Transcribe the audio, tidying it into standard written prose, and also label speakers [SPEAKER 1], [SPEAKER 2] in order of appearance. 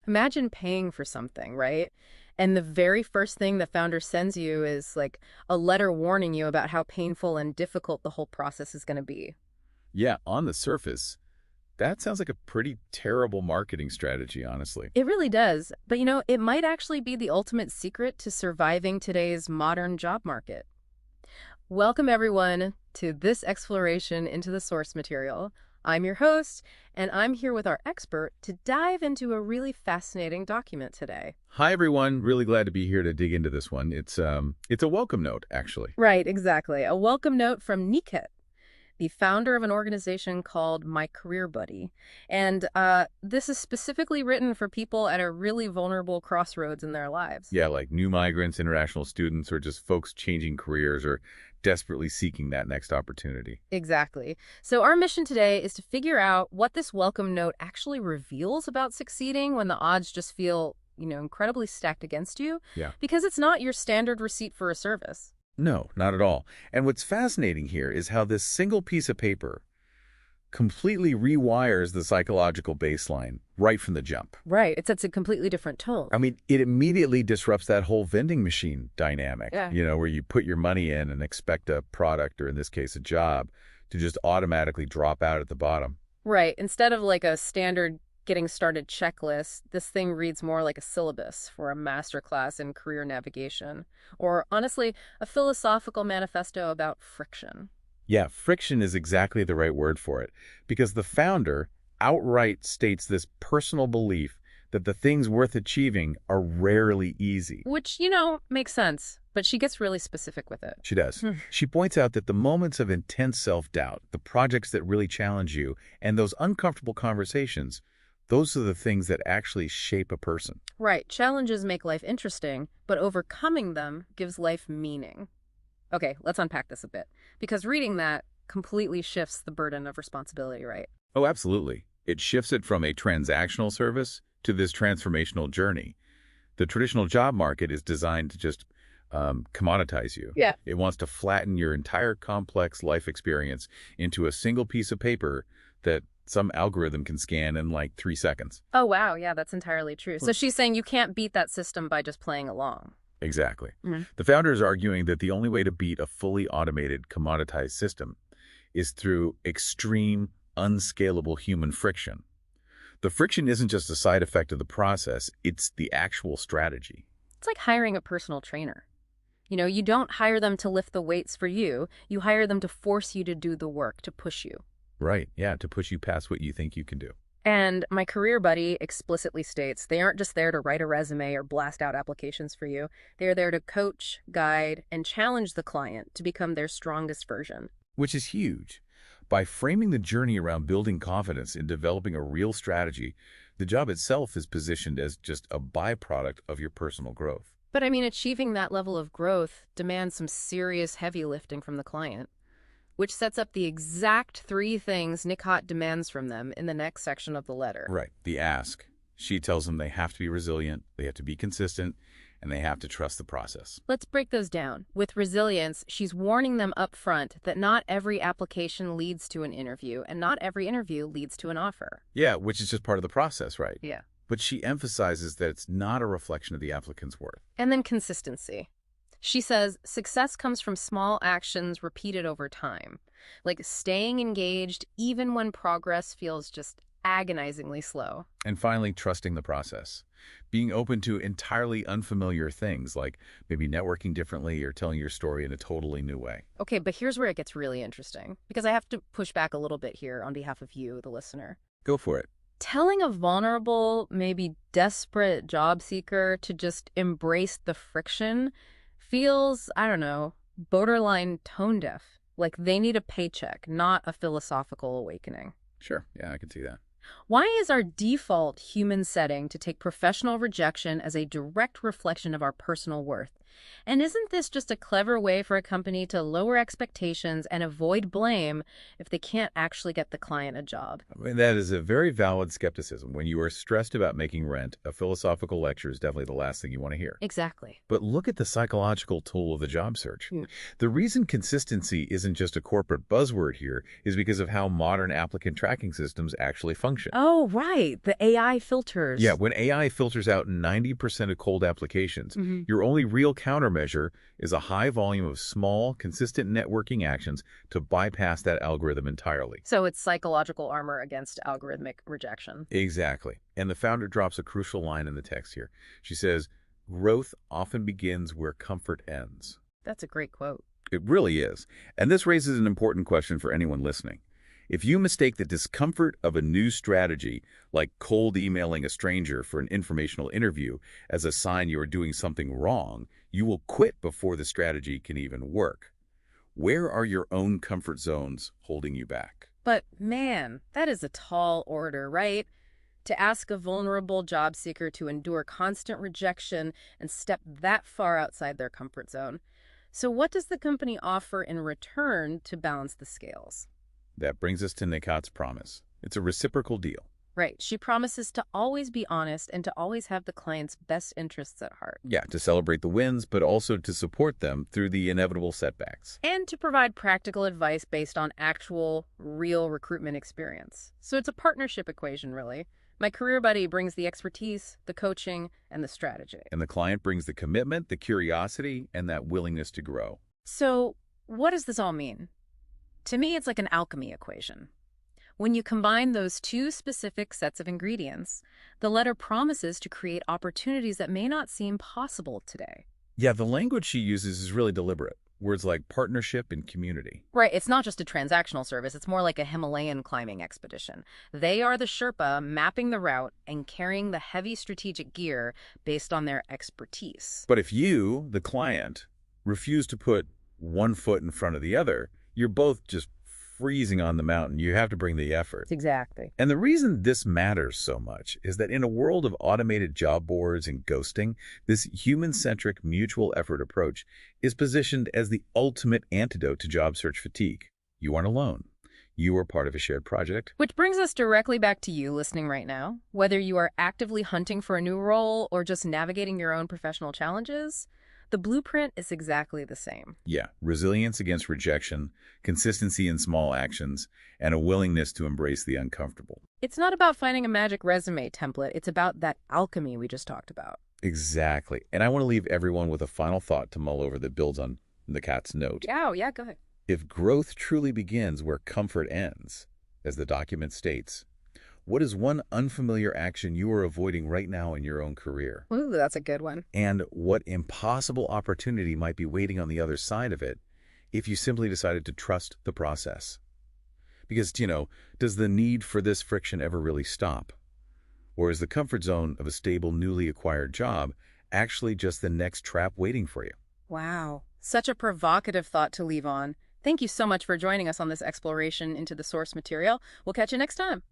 [SPEAKER 1] Imagine paying for something, right? And the very first thing the founder sends you is like a letter warning you about how painful and difficult the whole process is going to be.
[SPEAKER 2] Yeah, on the surface, that sounds like a pretty terrible marketing strategy, honestly.
[SPEAKER 1] It really does. But it might actually be the ultimate secret to surviving today's modern job market. Welcome, everyone, to this exploration into the source material. I'm your host, and I'm here with our expert to dive into a really fascinating document today.
[SPEAKER 2] Hi, everyone. Really glad to be here to dig into this one. It's a welcome note, actually.
[SPEAKER 1] Right, exactly. A welcome note from Niket, the founder of an organization called My Career Buddy. And this is specifically written for people at a really vulnerable crossroads in their lives.
[SPEAKER 2] Yeah, like new migrants, international students, or just folks changing careers or desperately seeking that next opportunity.
[SPEAKER 1] Exactly. So our mission today is to figure out what this welcome note actually reveals about succeeding when the odds just feel, incredibly stacked against you,
[SPEAKER 2] Yeah.
[SPEAKER 1] because it's not your standard receipt for a service.
[SPEAKER 2] No, not at all. And what's fascinating here is how this single piece of paper completely rewires the psychological baseline right from the jump.
[SPEAKER 1] Right. It sets a completely different tone.
[SPEAKER 2] I mean, it immediately disrupts that whole vending machine dynamic,
[SPEAKER 1] Yeah.
[SPEAKER 2] where you put your money in and expect a product, or in this case, a job, to just automatically drop out at the bottom.
[SPEAKER 1] Right. Instead of like a standard getting started checklist, this thing reads more like a syllabus for a masterclass in career navigation, or honestly, a philosophical manifesto about friction.
[SPEAKER 2] Yeah, friction is exactly the right word for it, because the founder outright states this personal belief that the things worth achieving are rarely easy.
[SPEAKER 1] Which, makes sense, but she gets really specific with it.
[SPEAKER 2] She does. She points out that the moments of intense self-doubt, the projects that really challenge you, and those uncomfortable conversations, those are the things that actually shape a person.
[SPEAKER 1] Right. Challenges make life interesting, but overcoming them gives life meaning. Okay, let's unpack this a bit, because reading that completely shifts the burden of responsibility, right?
[SPEAKER 2] Oh, absolutely. It shifts it from a transactional service to this transformational journey. The traditional job market is designed to just commoditize you.
[SPEAKER 1] Yeah.
[SPEAKER 2] It wants to flatten your entire complex life experience into a single piece of paper that some algorithm can scan in like 3 seconds.
[SPEAKER 1] Oh, wow. Yeah, that's entirely true. So she's saying you can't beat that system by just playing along.
[SPEAKER 2] Exactly.
[SPEAKER 1] Mhm.
[SPEAKER 2] The founder is arguing that the only way to beat a fully automated, commoditized system is through extreme, unscalable human friction. The friction isn't just a side effect of the process, it's the actual strategy.
[SPEAKER 1] It's like hiring a personal trainer. You don't hire them to lift the weights for you. You hire them to force you to do the work, to push you.
[SPEAKER 2] Right, yeah, to push you past what you think you can do.
[SPEAKER 1] And My Career Buddy explicitly states they aren't just there to write a resume or blast out applications for you. They're there to coach, guide, and challenge the client to become their strongest version.
[SPEAKER 2] Which is huge. By framing the journey around building confidence and developing a real strategy, the job itself is positioned as just a byproduct of your personal growth.
[SPEAKER 1] But achieving that level of growth demands some serious heavy lifting from the client, which sets up the exact 3 things Nikhat demands from them in the next section of the letter.
[SPEAKER 2] Right, the ask. She tells them they have to be resilient, they have to be consistent, and they have to trust the process.
[SPEAKER 1] Let's break those down. With resilience, she's warning them up front that not every application leads to an interview, and not every interview leads to an offer.
[SPEAKER 2] Yeah, which is just part of the process, right?
[SPEAKER 1] Yeah.
[SPEAKER 2] But she emphasizes that it's not a reflection of the applicant's worth.
[SPEAKER 1] And then consistency. She says success comes from small actions repeated over time, like staying engaged even when progress feels just agonizingly slow.
[SPEAKER 2] And finally, trusting the process. Being open to entirely unfamiliar things, like maybe networking differently or telling your story in a totally new way.
[SPEAKER 1] Okay, but here's where it gets really interesting, because I have to push back a little bit here on behalf of you, the listener.
[SPEAKER 2] Go for it.
[SPEAKER 1] Telling a vulnerable, maybe desperate job seeker to just embrace the friction feels, I don't know, borderline tone deaf. Like they need a paycheck, not a philosophical awakening.
[SPEAKER 2] Sure, yeah, I can see that.
[SPEAKER 1] Why is our default human setting to take professional rejection as a direct reflection of our personal worth, And isn't this just a clever way for a company to lower expectations and avoid blame if they can't actually get the client a job?
[SPEAKER 2] I mean, that is a very valid skepticism. When you are stressed about making rent, a philosophical lecture is definitely the last thing you want to hear.
[SPEAKER 1] Exactly.
[SPEAKER 2] But look at the psychological tool of the job search.
[SPEAKER 1] Hmm.
[SPEAKER 2] The reason consistency isn't just a corporate buzzword here is because of how modern applicant tracking systems actually function.
[SPEAKER 1] Oh, right. The AI filters.
[SPEAKER 2] Yeah, when AI filters out 90% of cold applications,
[SPEAKER 1] Hmm.
[SPEAKER 2] your only real countermeasure is a high volume of small, consistent networking actions to bypass that algorithm entirely.
[SPEAKER 1] So it's psychological armor against algorithmic rejection.
[SPEAKER 2] Exactly. And the founder drops a crucial line in the text here. She says, "Growth often begins where comfort ends."
[SPEAKER 1] That's a great quote.
[SPEAKER 2] It really is. And this raises an important question for anyone listening. If you mistake the discomfort of a new strategy, like cold emailing a stranger for an informational interview, as a sign you are doing something wrong, you will quit before the strategy can even work. Where are your own comfort zones holding you back?
[SPEAKER 1] But man, that is a tall order, right? To ask a vulnerable job seeker to endure constant rejection and step that far outside their comfort zone. So what does the company offer in return to balance the scales?
[SPEAKER 2] That brings us to Nikat's promise. It's a reciprocal deal.
[SPEAKER 1] Right. She promises to always be honest and to always have the client's best interests at heart.
[SPEAKER 2] Yeah, to celebrate the wins, but also to support them through the inevitable setbacks.
[SPEAKER 1] And to provide practical advice based on actual, real recruitment experience. So it's a partnership equation, really. My career buddy brings the expertise, the coaching, and the strategy.
[SPEAKER 2] And the client brings the commitment, the curiosity, and that willingness to grow.
[SPEAKER 1] So what does this all mean? To me, it's like an alchemy equation. When you combine those two specific sets of ingredients, the letter promises to create opportunities that may not seem possible today.
[SPEAKER 2] Yeah, the language she uses is really deliberate. Words like partnership and community.
[SPEAKER 1] Right, it's not just a transactional service, it's more like a Himalayan climbing expedition. They are the Sherpa mapping the route and carrying the heavy strategic gear based on their expertise.
[SPEAKER 2] But if you, the client, refuse to put one foot in front of the other, you're both just freezing on the mountain. You have to bring the effort.
[SPEAKER 1] Exactly.
[SPEAKER 2] And the reason this matters so much is that in a world of automated job boards and ghosting, this human-centric mutual effort approach is positioned as the ultimate antidote to job search fatigue. You aren't alone. You are part of a shared project.
[SPEAKER 1] Which brings us directly back to you listening right now. Whether you are actively hunting for a new role or just navigating your own professional challenges, the blueprint is exactly the same.
[SPEAKER 2] Yeah, resilience against rejection, consistency in small actions, and a willingness to embrace the uncomfortable.
[SPEAKER 1] It's not about finding a magic resume template. It's about that alchemy we just talked about.
[SPEAKER 2] Exactly. And I want to leave everyone with a final thought to mull over that builds on the cat's note.
[SPEAKER 1] Yeah, go ahead.
[SPEAKER 2] If growth truly begins where comfort ends, as the document states, what is one unfamiliar action you are avoiding right now in your own career?
[SPEAKER 1] Ooh, that's a good one.
[SPEAKER 2] And what impossible opportunity might be waiting on the other side of it if you simply decided to trust the process? Because, does the need for this friction ever really stop? Or is the comfort zone of a stable, newly acquired job actually just the next trap waiting for you?
[SPEAKER 1] Wow. Such a provocative thought to leave on. Thank you so much for joining us on this exploration into the source material. We'll catch you next time.